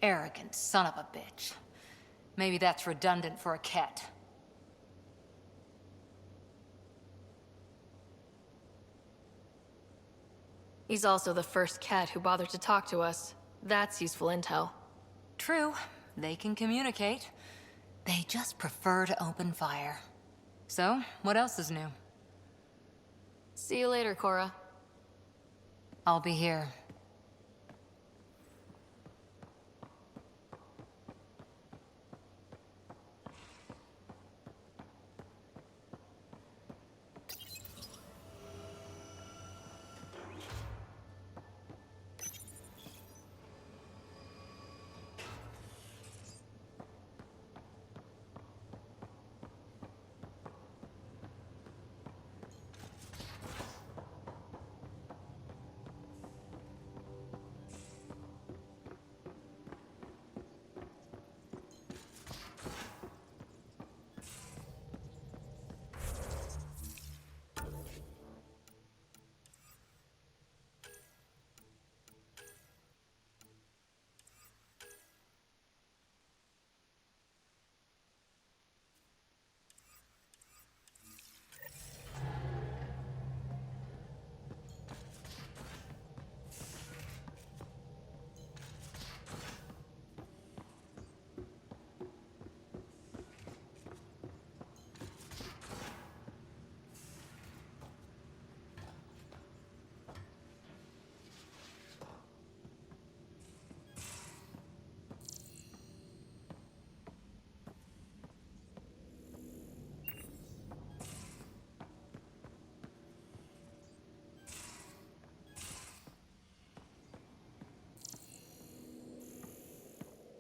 Arrogant son of a bitch. Maybe that's redundant for a cat. He's also the first cat who bothered to talk to us. That's useful intel. True, they can communicate. They just prefer to open fire. So, what else is new? See you later, Cora. I'll be here.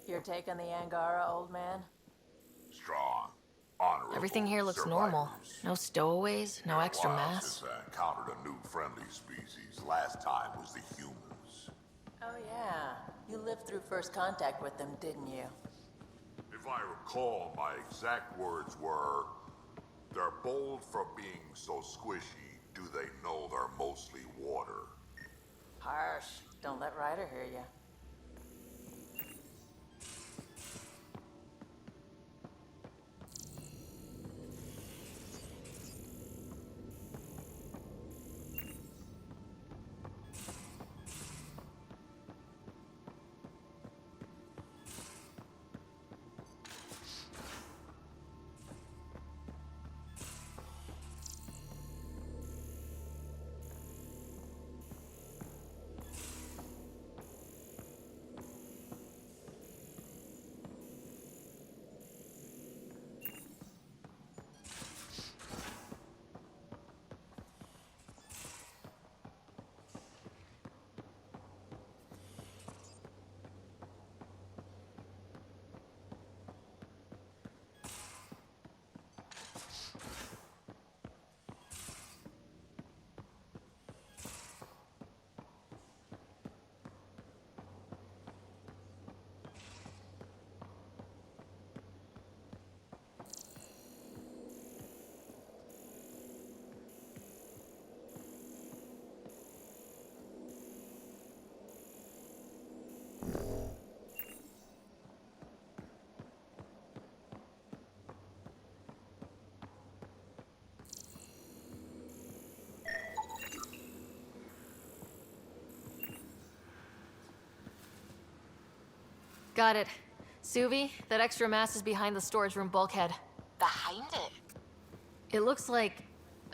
Your take on the Angara, old man? Strong, honorable. Everything here looks normal. No stowaways, no extra While mass. since I encountered a new friendly species. Last time was the humans. Oh yeah, you lived through first contact with them, didn't you? If I recall, my exact words were, "They're bold for being so squishy. Do they know they're mostly water?" Harsh. Don't let Ryder hear you. Got it. Suvi, that extra mass is behind the storage room bulkhead. Behind it? It looks like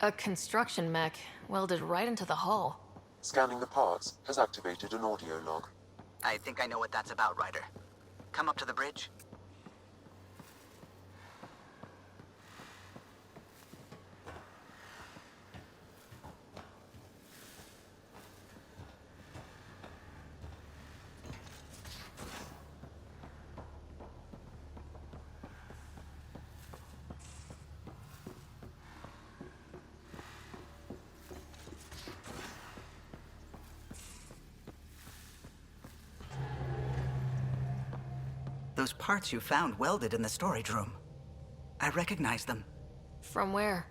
a construction mech welded right into the hull. Scanning the parts has activated an audio log. I think I know what that's about, Ryder. Come up to the bridge. Those parts you found welded in the storage room. I recognize them. From where?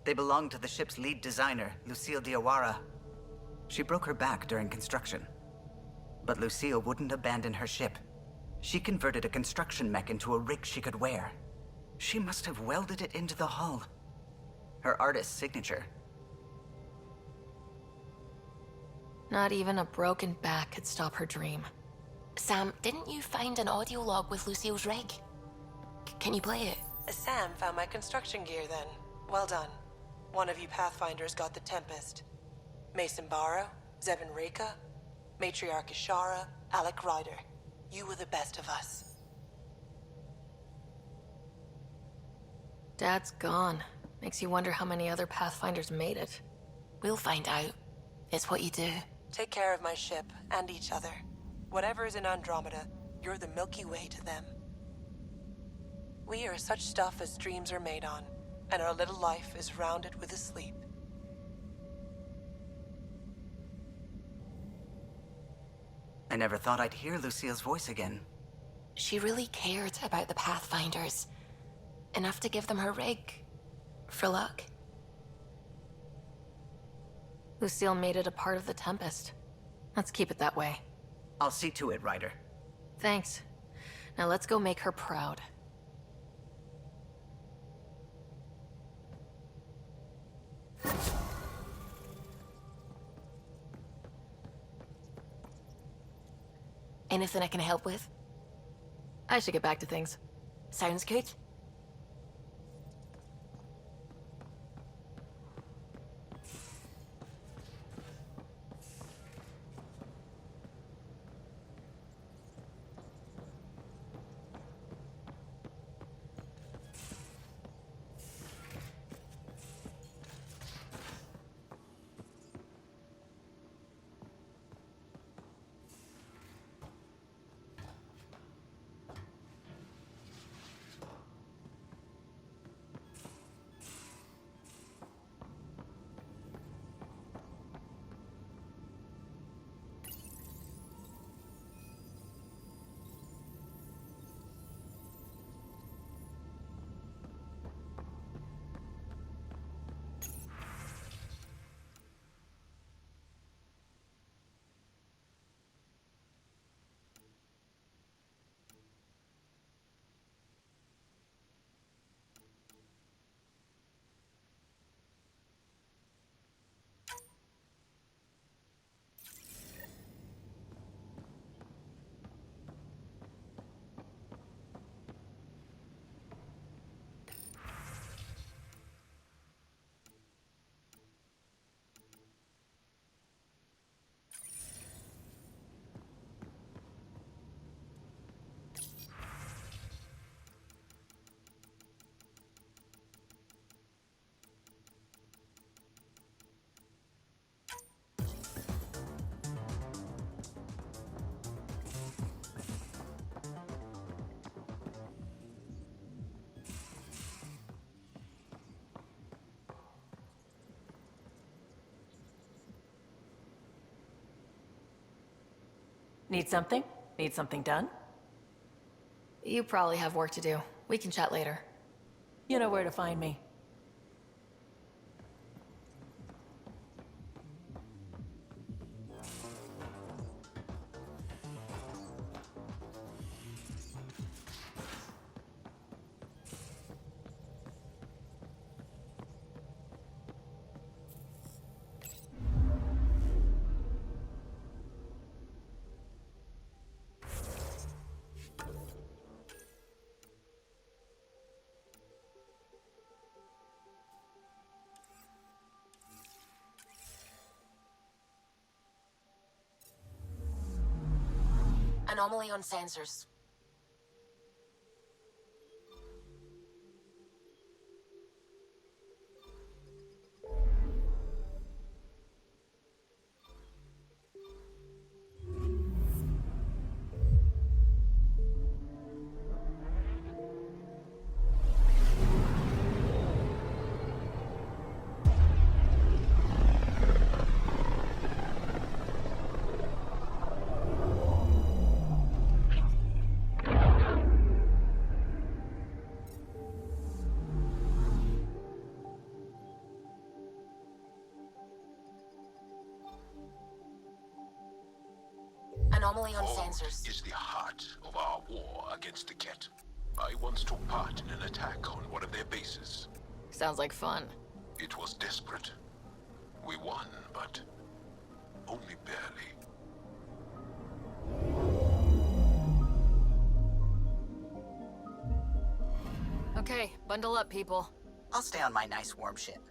They belong to the ship's lead designer, Lucille Diawara. She broke her back during construction. But Lucille wouldn't abandon her ship. She converted a construction mech into a rig she could wear. She must have welded it into the hull. Her artist's signature. Not even a broken back could stop her dream. Sam, didn't you find an audio log with Lucille's rig? Can you play it? Sam found my construction gear then. Well done. One of you Pathfinders got the Tempest. Mason Barrow, Zevin Reka, Matriarch Ishara, Alec Ryder. You were the best of us. Dad's gone. Makes you wonder how many other Pathfinders made it. We'll find out. It's what you do. Take care of my ship and each other. Whatever is in Andromeda, you're the Milky Way to them. We are such stuff as dreams are made on, and our little life is rounded with a sleep. I never thought I'd hear Lucille's voice again. She really cared about the Pathfinders. Enough to give them her rig. For luck. Lucille made it a part of the Tempest. Let's keep it that way. I'll see to it, Ryder. Thanks. Now let's go make her proud. Anything I can help with? I should get back to things. Sounds good. Need something? Need something done? You probably have work to do. We can chat later. You know where to find me. Anomaly on sensors. anomaly on Vault sensors. is the heart of our war against the Ket. I once took part in an attack on one of their bases. Sounds like fun. It was desperate. We won, but only barely. Okay, bundle up, people. I'll stay on my nice warm ship.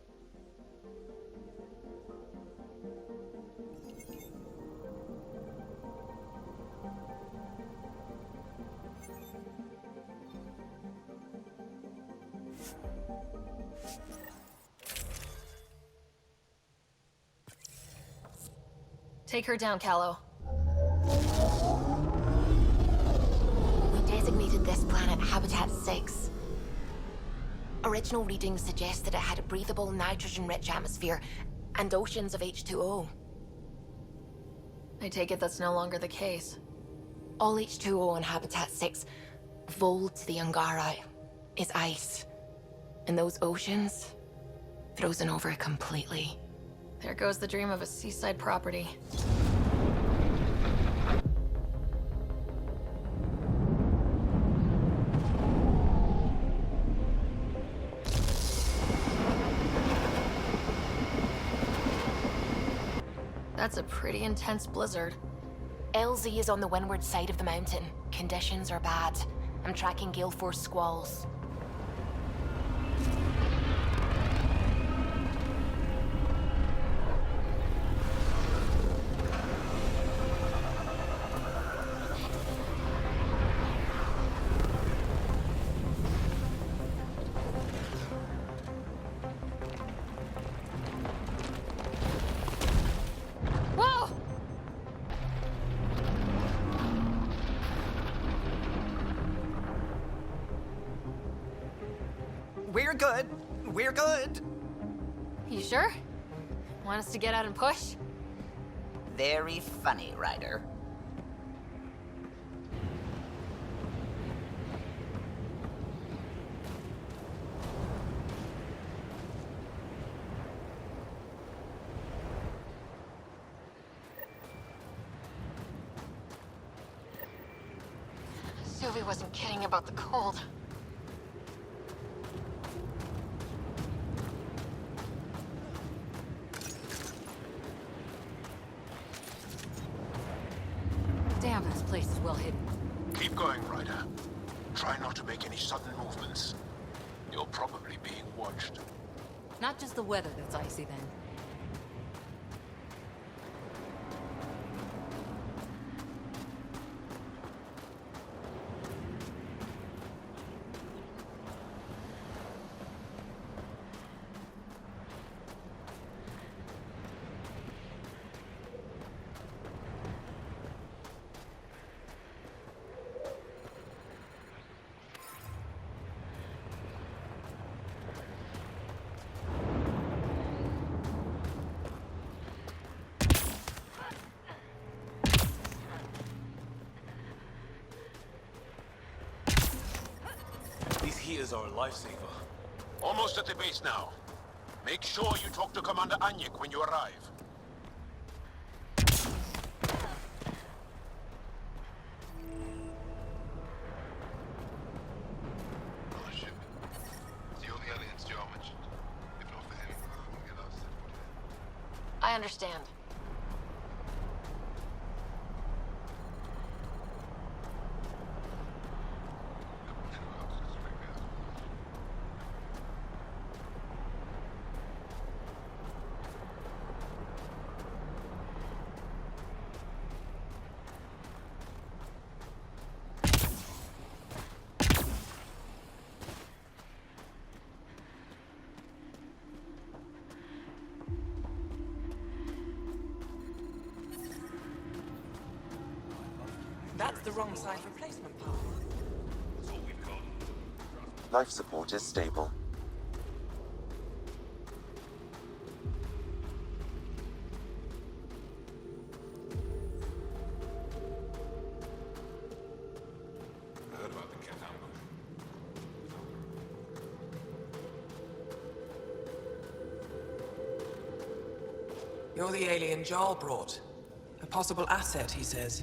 Take her down, Callow. We designated this planet Habitat 6. Original readings suggest that it had a breathable, nitrogen-rich atmosphere and oceans of H2O. I take it that's no longer the case. All H2O on Habitat 6, Vold to the Angara, is ice. And those oceans, frozen over completely. There goes the dream of a seaside property. That's a pretty intense blizzard. LZ is on the windward side of the mountain. Conditions are bad. I'm tracking gale force squalls. Whoa! We're good. We're good. You sure? Want us to get out and push? Very funny, Ryder. Sylvie wasn't kidding about the cold. Damn, this place is well hidden. Keep going, Ryder. Try not to make any sudden movements. You're probably being watched. Not just the weather that's icy then. This here's our lifesaver. Almost at the base now. Make sure you talk to Commander Anyek when you arrive. On the ship. It's the only aliens Joe mentioned. If not for him, we wouldn't get us. I understand. That's the wrong side replacement part. That's all we've got. Life support is stable. I heard about the Ket ambush. You're the alien Jarl brought. A possible asset, he says.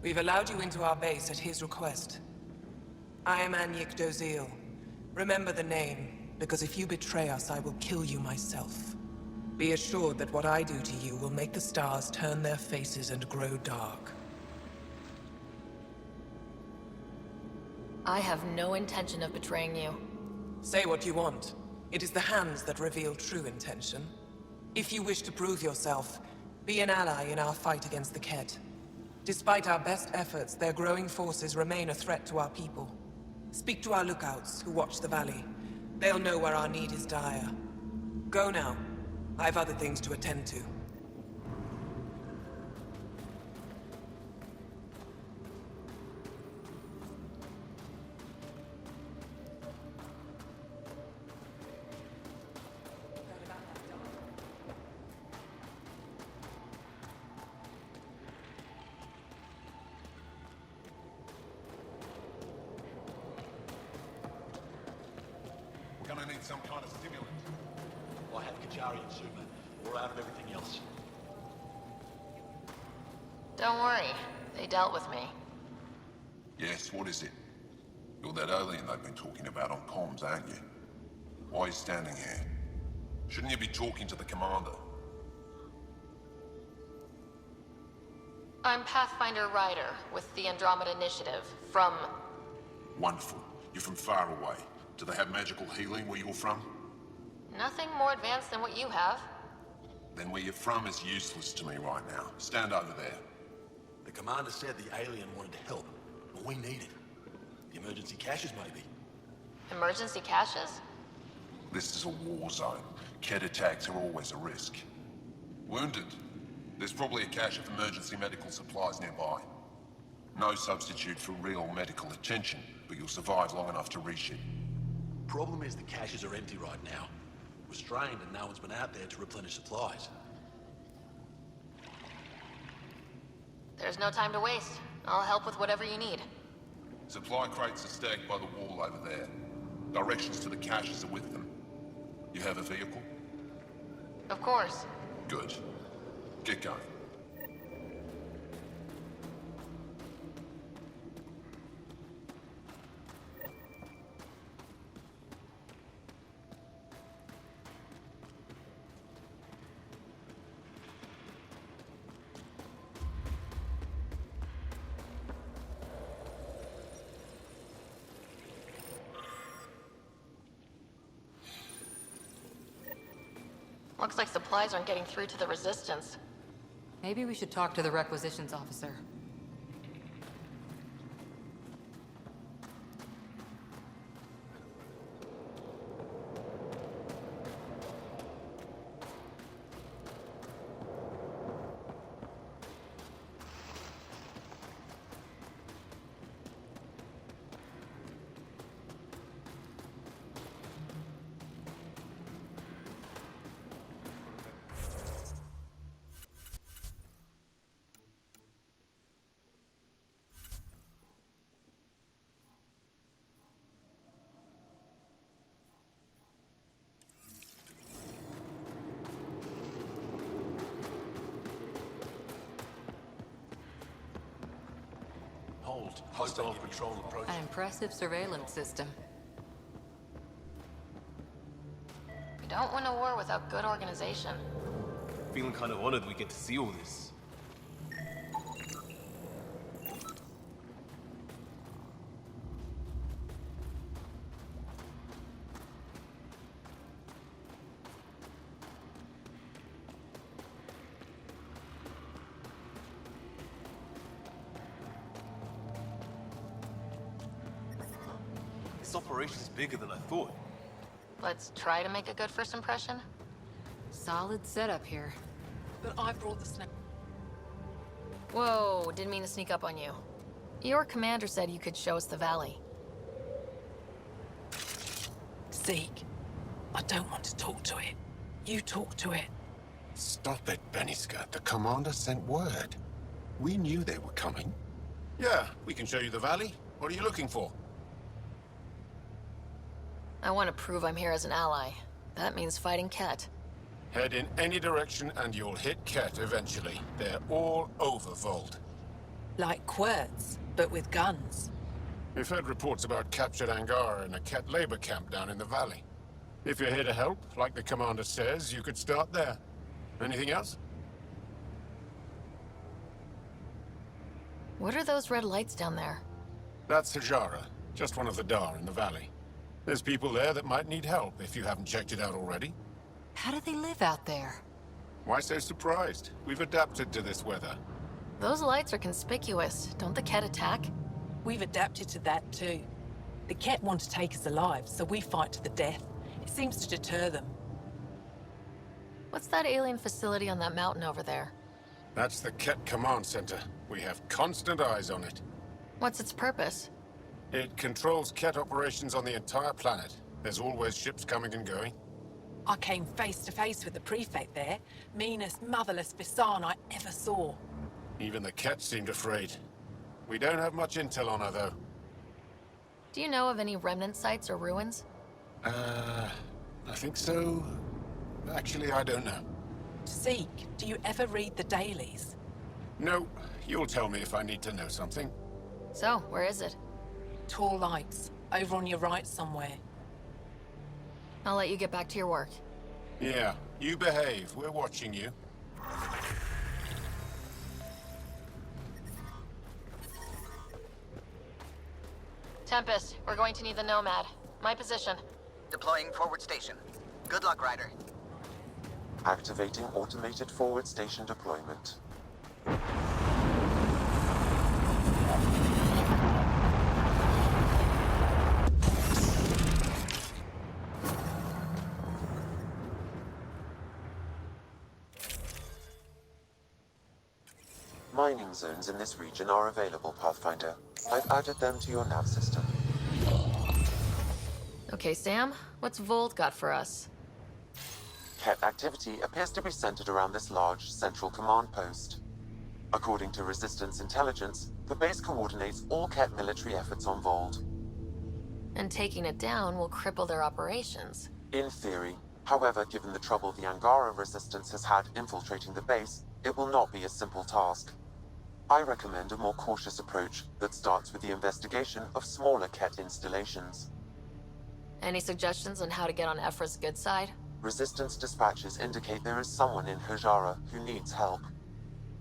We've allowed you into our base at his request. I am Anyik Dozil. Remember the name, because if you betray us, I will kill you myself. Be assured that what I do to you will make the stars turn their faces and grow dark. I have no intention of betraying you. Say what you want. It is the hands that reveal true intention. If you wish to prove yourself, be an ally in our fight against the Ket. Despite our best efforts, their growing forces remain a threat to our people. Speak to our lookouts, who watch the valley. They'll know where our need is dire. Go now. I have other things to attend to. We're gonna need some kind of stimulant. I have Kajari and Zuma. We're out of everything else. Don't worry. They dealt with me. Yes, what is it? You're that alien they've been talking about on comms, aren't you? Why are you standing here? Shouldn't you be talking to the commander? I'm Pathfinder Ryder with the Andromeda Initiative from... Wonderful. You're from far away. Do they have magical healing where you're from? Nothing more advanced than what you have. Then where you're from is useless to me right now. Stand over there. The commander said the alien wanted to help, but we need it. The emergency caches, maybe. Emergency caches? This is a war zone. Ket attacks are always a risk. Wounded? There's probably a cache of emergency medical supplies nearby. No substitute for real medical attention, but you'll survive long enough to reach it. Problem is the caches are empty right now. We're strained and no one's been out there to replenish supplies. There's no time to waste. I'll help with whatever you need. Supply crates are stacked by the wall over there. Directions to the caches are with them. You have a vehicle? Of course. Good. Get going. Looks like supplies aren't getting through to the Resistance. Maybe we should talk to the requisitions officer. Hold. Hostile patrol approach. An impressive surveillance system. We don't win a war without good organization. Feeling kind of honored we get to see all this. This operation's bigger than I thought. Let's try to make a good first impression. Solid setup here. But I brought the snap. Whoa, didn't mean to sneak up on you. Your commander said you could show us the valley. Zeke, I don't want to talk to it. You talk to it. Stop it, Beniska. The commander sent word. We knew they were coming. Yeah, we can show you the valley. What are you looking for? I want to prove I'm here as an ally. That means fighting Ket. Head in any direction and you'll hit Ket eventually. They're all over Vold. Like Quirts, but with guns. We've heard reports about captured Angara in a Ket labor camp down in the valley. If you're here to help, like the commander says, you could start there. Anything else? What are those red lights down there? That's Hajara, just one of the Dar in the valley. There's people there that might need help if you haven't checked it out already. How do they live out there? Why so surprised? We've adapted to this weather. Those lights are conspicuous. Don't the Ket attack? We've adapted to that too. The Ket want to take us alive, so we fight to the death. It seems to deter them. What's that alien facility on that mountain over there? That's the Ket Command Center. We have constant eyes on it. What's its purpose? It controls Ket operations on the entire planet. There's always ships coming and going. I came face to face with the prefect there. Meanest, motherless Bisan I ever saw. Even the Ket seemed afraid. We don't have much intel on her, though. Do you know of any remnant sites or ruins? I think so. Actually, I don't know. Seek, do you ever read the dailies? No, you'll tell me if I need to know something. So, where is it? Tall lights, over on your right somewhere. I'll let you get back to your work. Yeah, you behave. We're watching you. Tempest, we're going to need the Nomad. My position. Deploying forward station. Good luck, Ryder. Activating automated forward station deployment. Mining zones in this region are available, Pathfinder. I've added them to your nav system. Okay, Sam, what's Vold got for us? Ket activity appears to be centered around this large central command post. According to Resistance intelligence, the base coordinates all Ket military efforts on Vold. And taking it down will cripple their operations. In theory. However, given the trouble the Angara Resistance has had infiltrating the base, it will not be a simple task. I recommend a more cautious approach that starts with the investigation of smaller Ket installations. Any suggestions on how to get on Ephra's good side? Resistance dispatches indicate there is someone in Hajara who needs help.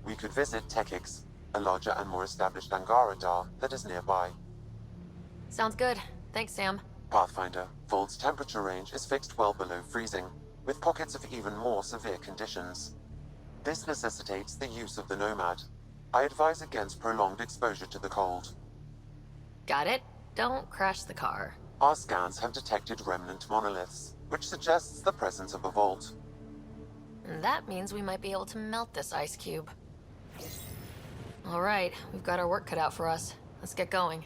We could visit Tekix, a larger and more established Angara Dar that is nearby. Sounds good. Thanks, Sam. Pathfinder, Vold's temperature range is fixed well below freezing, with pockets of even more severe conditions. This necessitates the use of the Nomad. I advise against prolonged exposure to the cold. Got it. Don't crash the car. Our scans have detected remnant monoliths, which suggests the presence of a vault. And that means we might be able to melt this ice cube. All right, we've got our work cut out for us. Let's get going.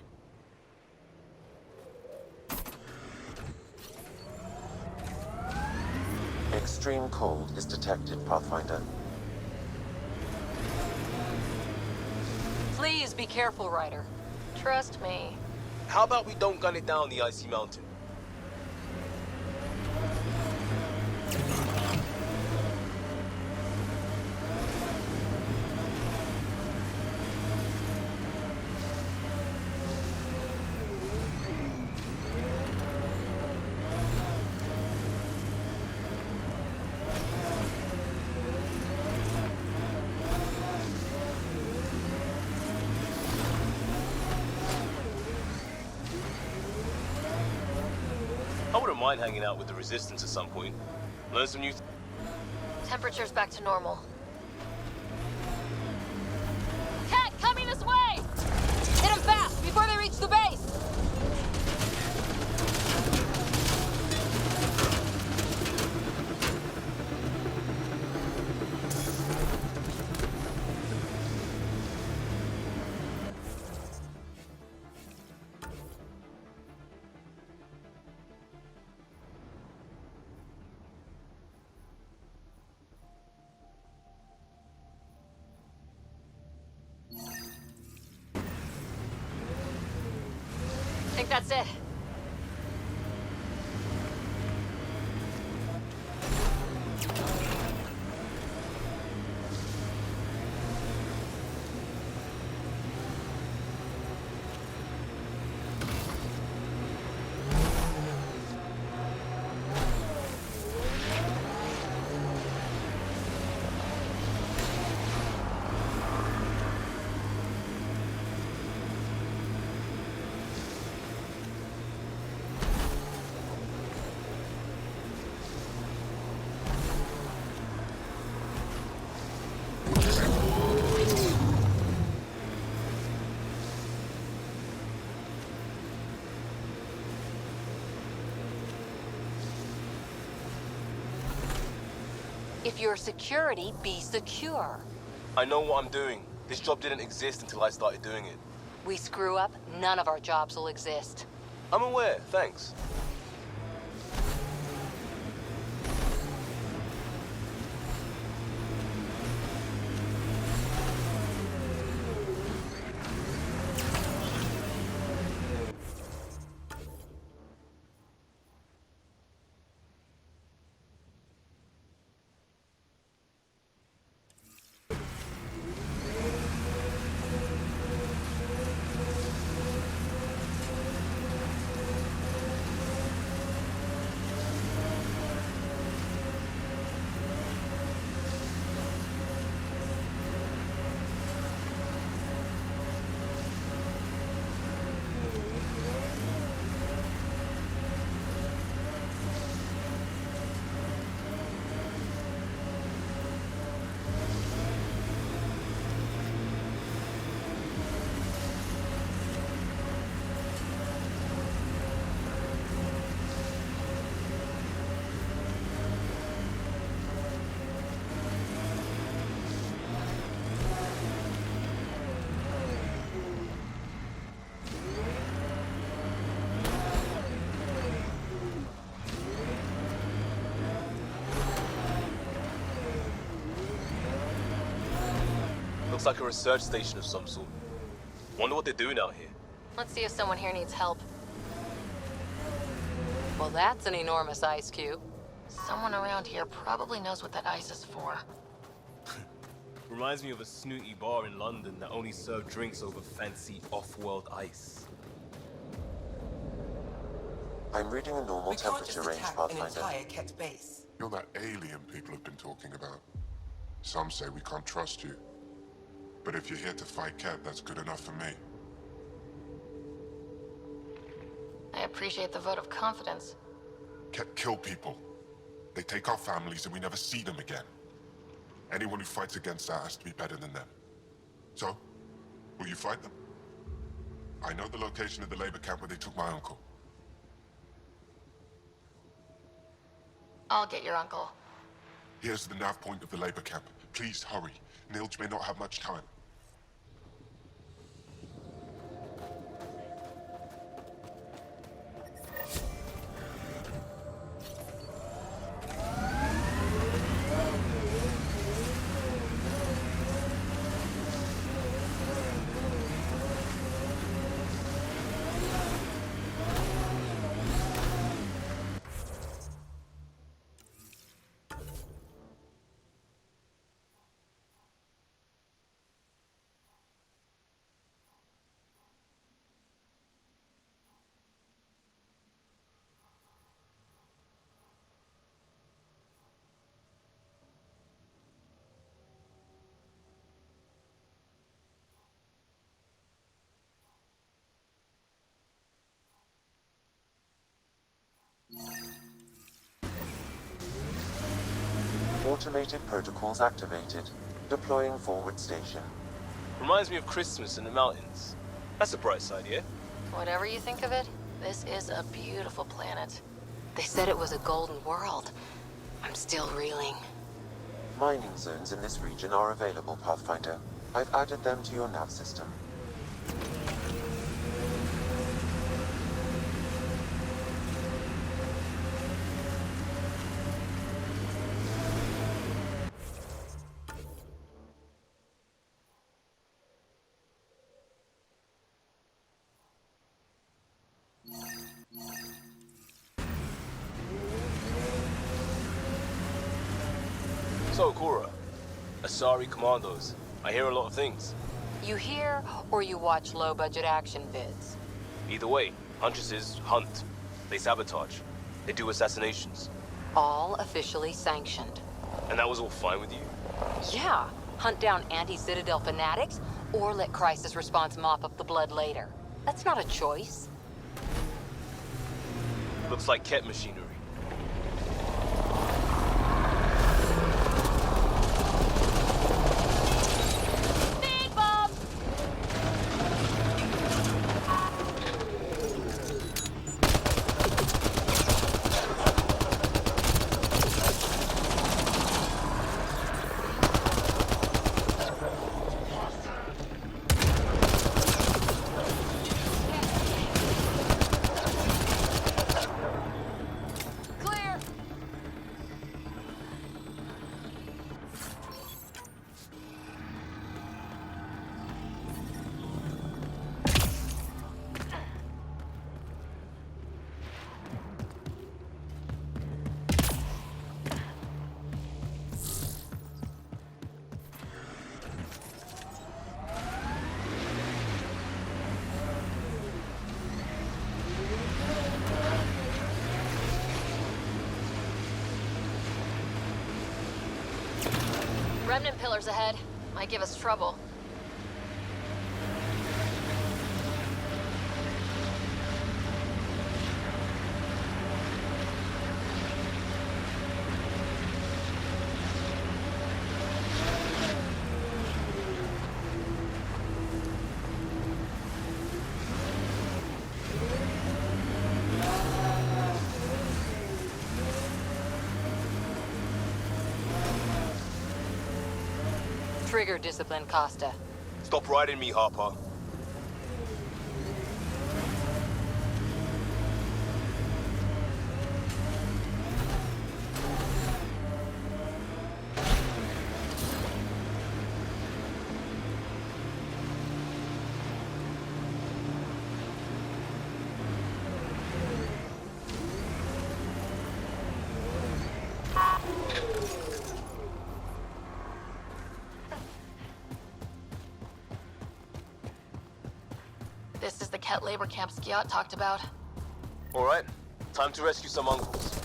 Extreme cold is detected, Pathfinder. Please be careful, Ryder. Trust me. How about we don't gun it down the icy mountain? I wouldn't mind hanging out with the Resistance at some point. Learn some new... Temperature's back to normal. Cat, coming this way! Hit them fast before they reach the base! I think that's it. If you're security, be secure. I know what I'm doing. This job didn't exist until I started doing it. We screw up, none of our jobs will exist. I'm aware, thanks. Looks like a research station of some sort. Wonder what they're doing out here. Let's see if someone here needs help. Well, that's an enormous ice cube. Someone around here probably knows what that ice is for. Reminds me of a snooty bar in London that only served drinks over fancy off-world ice. I'm reading a normal We can't just temperature range, attack an Pathfinder. entire Ket base. You're that alien people have been talking about. Some say we can't trust you. But if you're here to fight Ket, that's good enough for me. I appreciate the vote of confidence. Ket kill people. They take our families and we never see them again. Anyone who fights against that has to be better than them. So, will you fight them? I know the location of the labor camp where they took my uncle. I'll get your uncle. Here's the nav point of the labor camp. Please hurry. Nilj may not have much time. Automated protocols activated. Deploying forward station. Reminds me of Christmas in the mountains. That's a bright side, yeah? Whatever you think of it, this is a beautiful planet. They said it was a golden world. I'm still reeling. Mining zones in this region are available, Pathfinder. I've added them to your nav system. So, Cora, Asari Commandos. I hear a lot of things. You hear or you watch low-budget action vids? Either way, Huntresses hunt. They sabotage. They do assassinations. All officially sanctioned. And that was all fine with you? Yeah, hunt down anti-Citadel fanatics, or let crisis response mop up the blood later. That's not a choice. Looks like Ket machinery. Big Bob! Remnant pillars ahead. Might give us trouble. Trigger discipline, Costa. Stop riding me, Harper. This is the Ket labor camp Skiat talked about. All right, time to rescue some uncles.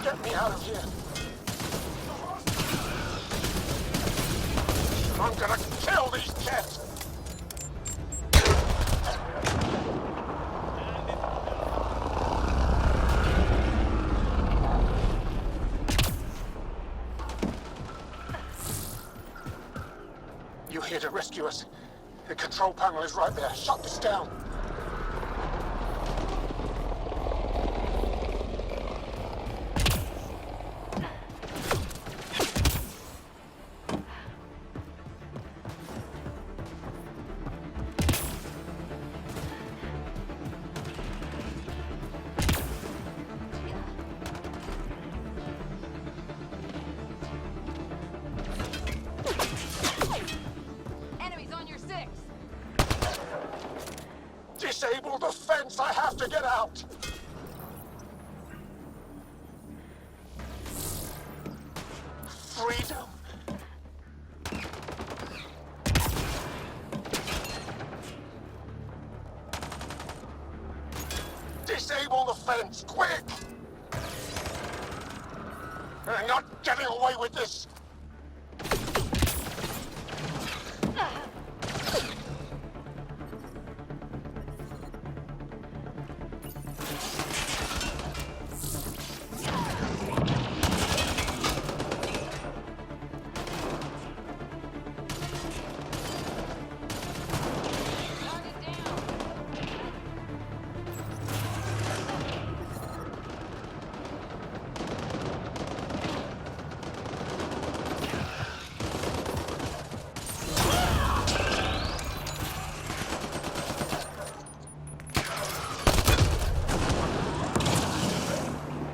Get me out of here! I'm gonna kill these kids! You here to rescue us? The control panel is right there. Shut this down. Enemies on your six! Disable the fence! I have to get out! Freedom! Disable the fence, quick! You're not getting away with this!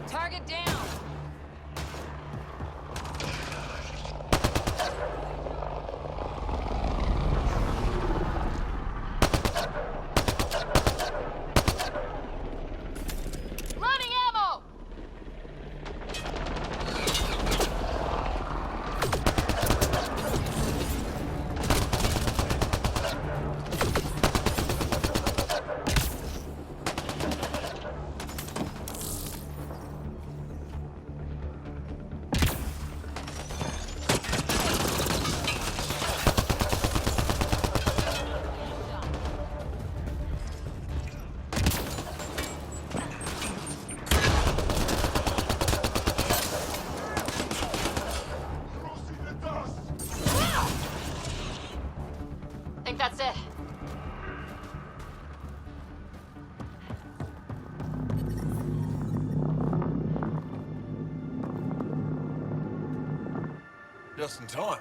Target down! Loading ammo! Think that's it. Just in time.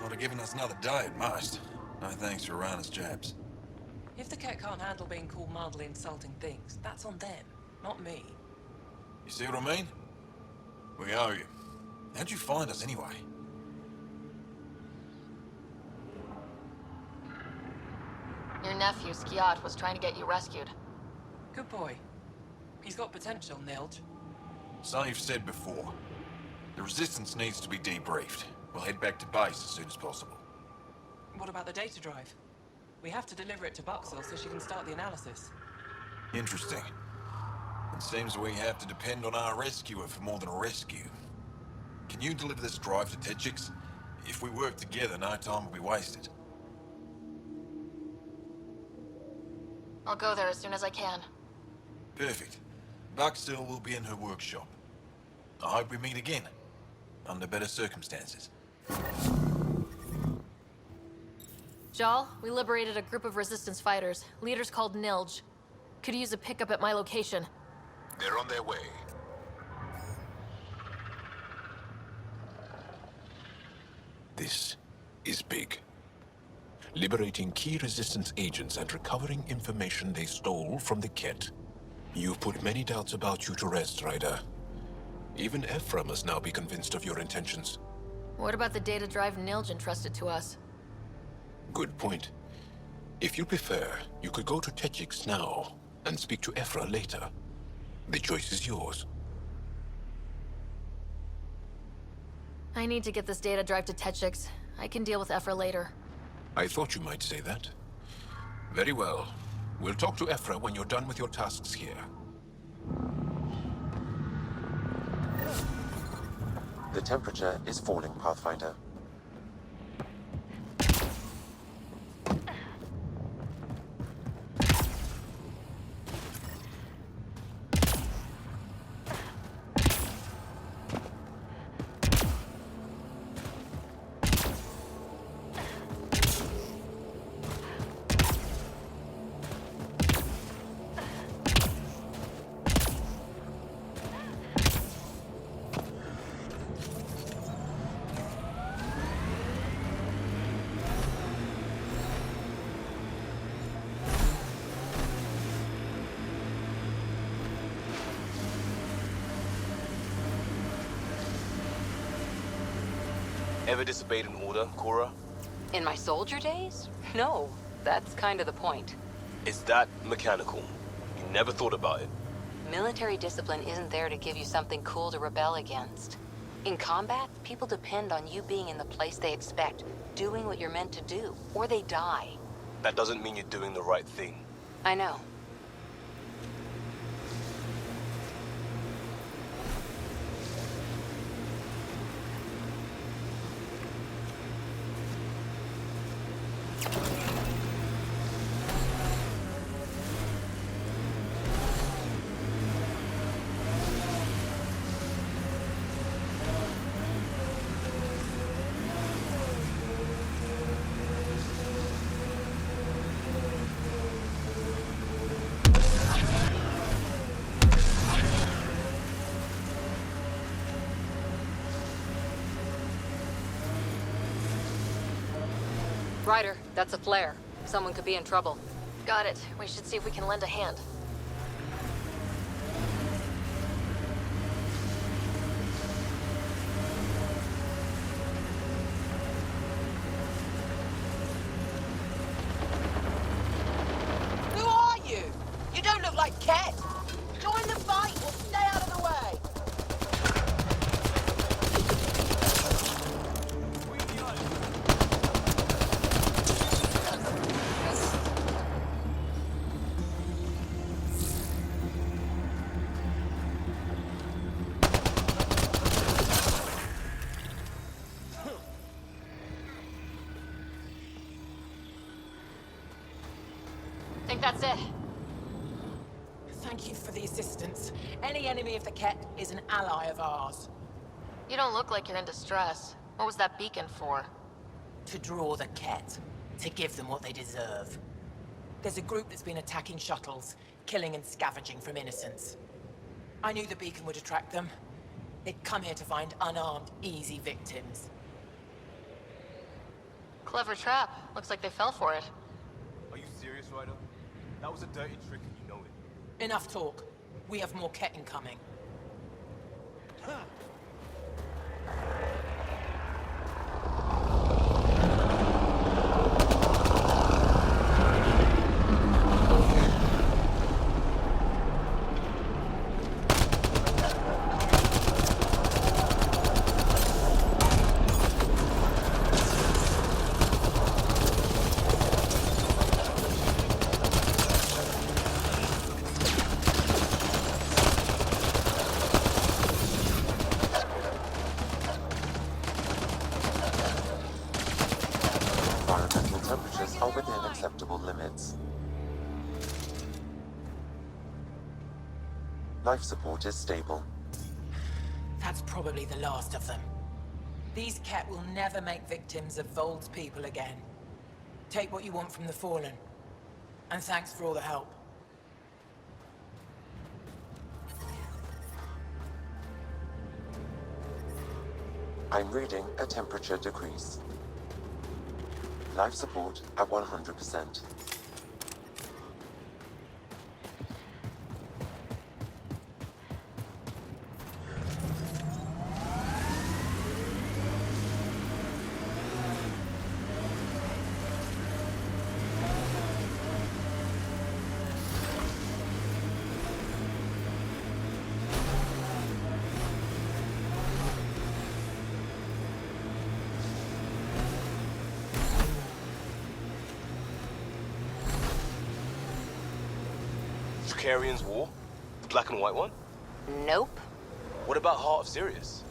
Would have given us another day at most. No thanks for Rana's jabs. If the Ket can't handle being called mildly insulting things, that's on them, not me. You see what I mean? We owe you. How'd you find us anyway? Your nephew, Skiat, was trying to get you rescued. Good boy. He's got potential, Nilge. So you've said before. The Resistance needs to be debriefed. We'll head back to base as soon as possible. What about the data drive? We have to deliver it to Buxel so she can start the analysis. Interesting. It seems we have to depend on our rescuer for more than a rescue. Can you deliver this drive to Techix? If we work together, no time will be wasted. I'll go there as soon as I can. Perfect. Buxel will be in her workshop. I hope we meet again, under better circumstances. Jal, we liberated a group of Resistance fighters, leaders called Nilge. Could use a pickup at my location. They're on their way. This is big. Liberating key Resistance agents and recovering information they stole from the Ket. You've put many doubts about you to rest, Ryder. Even Ephra must now be convinced of your intentions. What about the data drive Nilge entrusted to us? Good point. If you prefer, you could go to Techix now and speak to Ephra later. The choice is yours. I need to get this data drive to Techix. I can deal with Ephra later. I thought you might say that. Very well. We'll talk to Ephra when you're done with your tasks here. The temperature is falling, Pathfinder. Ever disobeyed an order, Cora? In my soldier days? No, that's kind of the point. It's that mechanical. You never thought about it. Military discipline isn't there to give you something cool to rebel against. In combat, people depend on you being in the place they expect, doing what you're meant to do, or they die. That doesn't mean you're doing the right thing. I know. Ryder, that's a flare. Someone could be in trouble. Got it. We should see if we can lend a hand. Who are you? You don't look like Ket. Join the fight or stay out of the way. Think that's it. Thank you for the assistance. Any enemy of the Ket is an ally of ours. You don't look like you're in distress. What was that beacon for? To draw the Ket. To give them what they deserve. There's a group that's been attacking shuttles, killing and scavenging from innocents. I knew the beacon would attract them. They'd come here to find unarmed, easy victims. Clever trap. Looks like they fell for it. Are you serious, Ryder? That was a dirty trick and you know it. Enough talk. We have more Ket incoming. Environmental temperatures are within acceptable limits. Life support is stable. That's probably the last of them. These Ket will never make victims of Vold's people again. Take what you want from the Fallen. And thanks for all the help. I'm reading a temperature decrease. Life support at 100%. Dracarian's War? The black and white one? Nope. What about Heart of Sirius?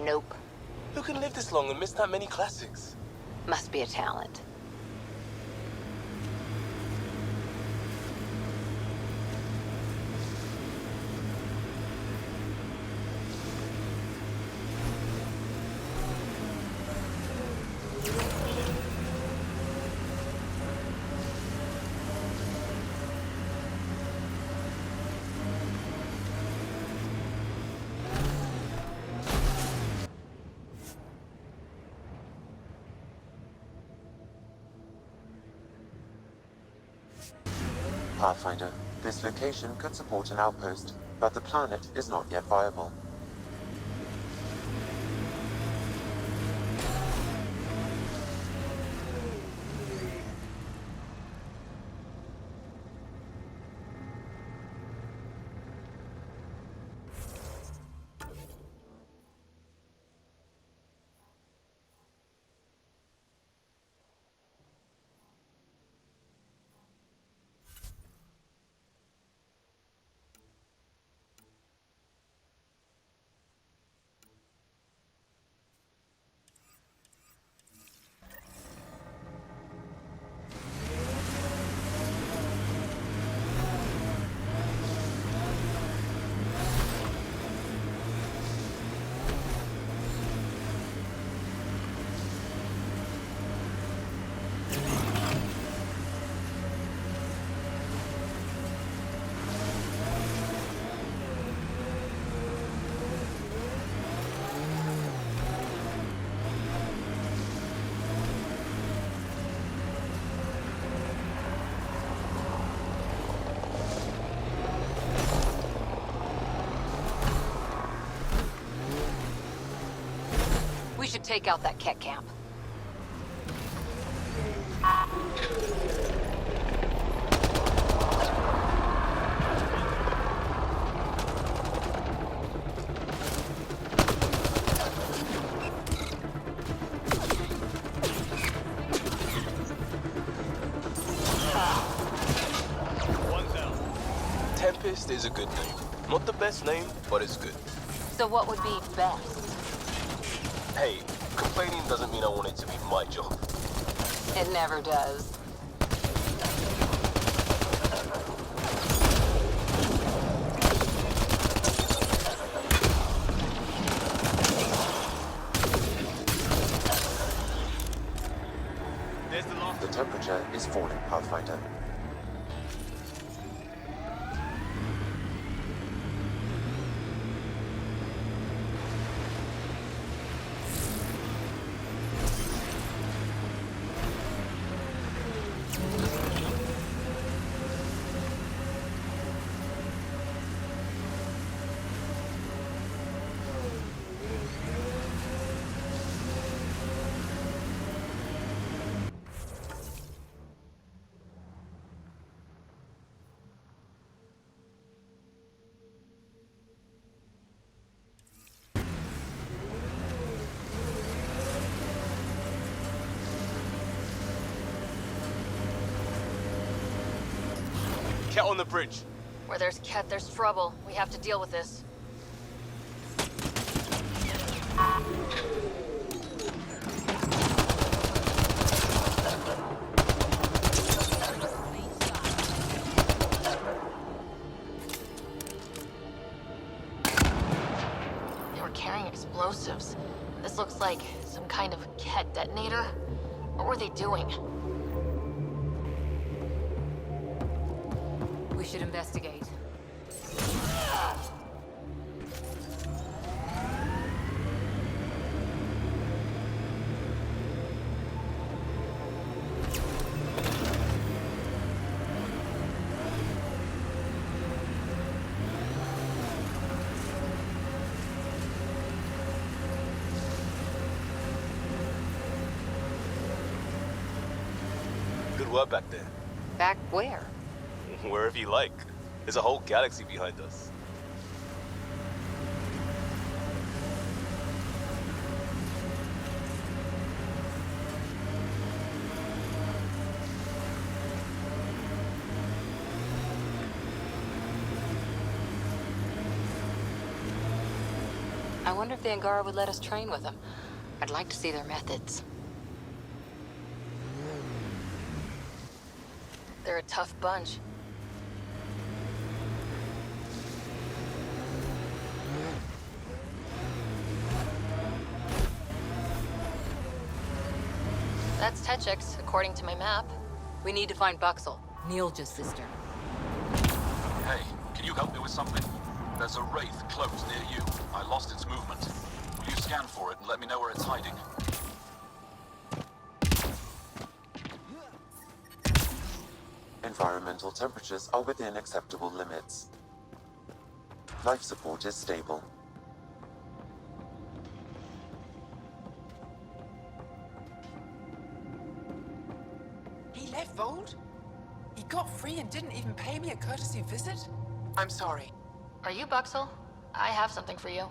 Nope. Who can live this long and miss that many classics? Must be a talent. Pathfinder, this location could support an outpost, but the planet is not yet viable. We should take out that Ket camp. One down. Tempest is a good name. Not the best name, but it's good. So what would be best? Hey, complaining doesn't mean I want it to be my job. It never does. The temperature is falling, Pathfinder. Cat on the bridge. Where there's Ket, there's trouble. We have to deal with this. They were carrying explosives. This looks like some kind of Ket detonator. What were they doing? We should investigate. Good work back there. Back where? Wherever you like. There's a whole galaxy behind us. I wonder if the Angara would let us train with them. I'd like to see their methods. They're a tough bunch. That's Techix, according to my map. We need to find Buxel, Neil's sister. Hey, can you help me with something? There's a wraith close near you. I lost its movement. Will you scan for it and let me know where it's hiding? Environmental temperatures are within acceptable limits. Life support is stable. He left Vold? He got free and didn't even pay me a courtesy visit? I'm sorry. Are you Buxel? I have something for you.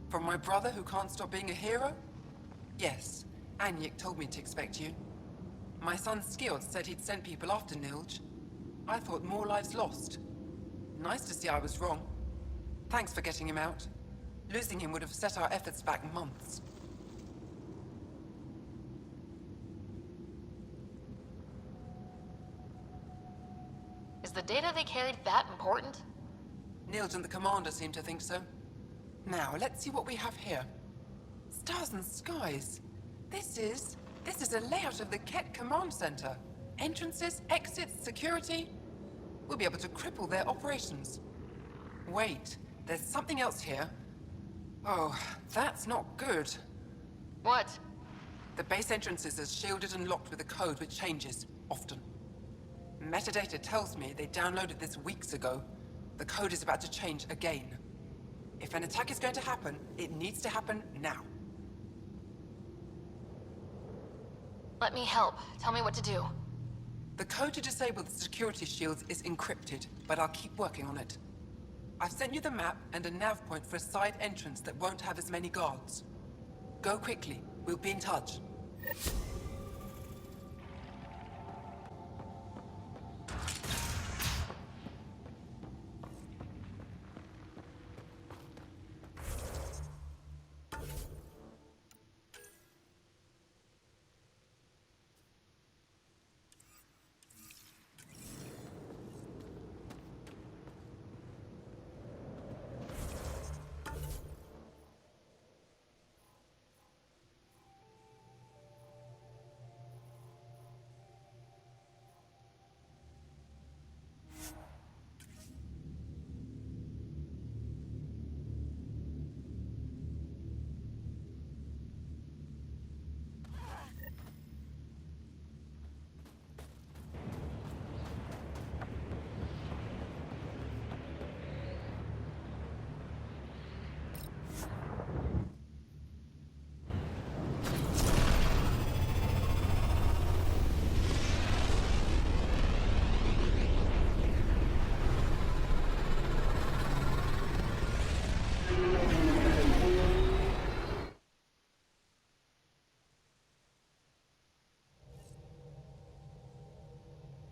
From my brother who can't stop being a hero? Yes, Anyek told me to expect you. My son Skilled said he'd sent people after Nilj. I thought more lives lost. Nice to see I was wrong. Thanks for getting him out. Losing him would have set our efforts back months. Is the data they carried that important? Nilj and the commander seem to think so. Now, let's see what we have here. Stars and skies. This is a layout of the Ket Command Center. Entrances, exits, security. We'll be able to cripple their operations. Wait, there's something else here. Oh, that's not good. What? The base entrances are shielded and locked with a code which changes, often. Metadata tells me they downloaded this weeks ago. The code is about to change again. If an attack is going to happen, it needs to happen now. Let me help. Tell me what to do. The code to disable the security shields is encrypted, but I'll keep working on it. I've sent you the map and a nav point for a side entrance that won't have as many guards. Go quickly. We'll be in touch.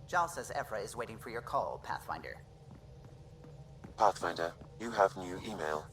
Jal says Ephra is waiting for your call, Pathfinder. Pathfinder, you have new email.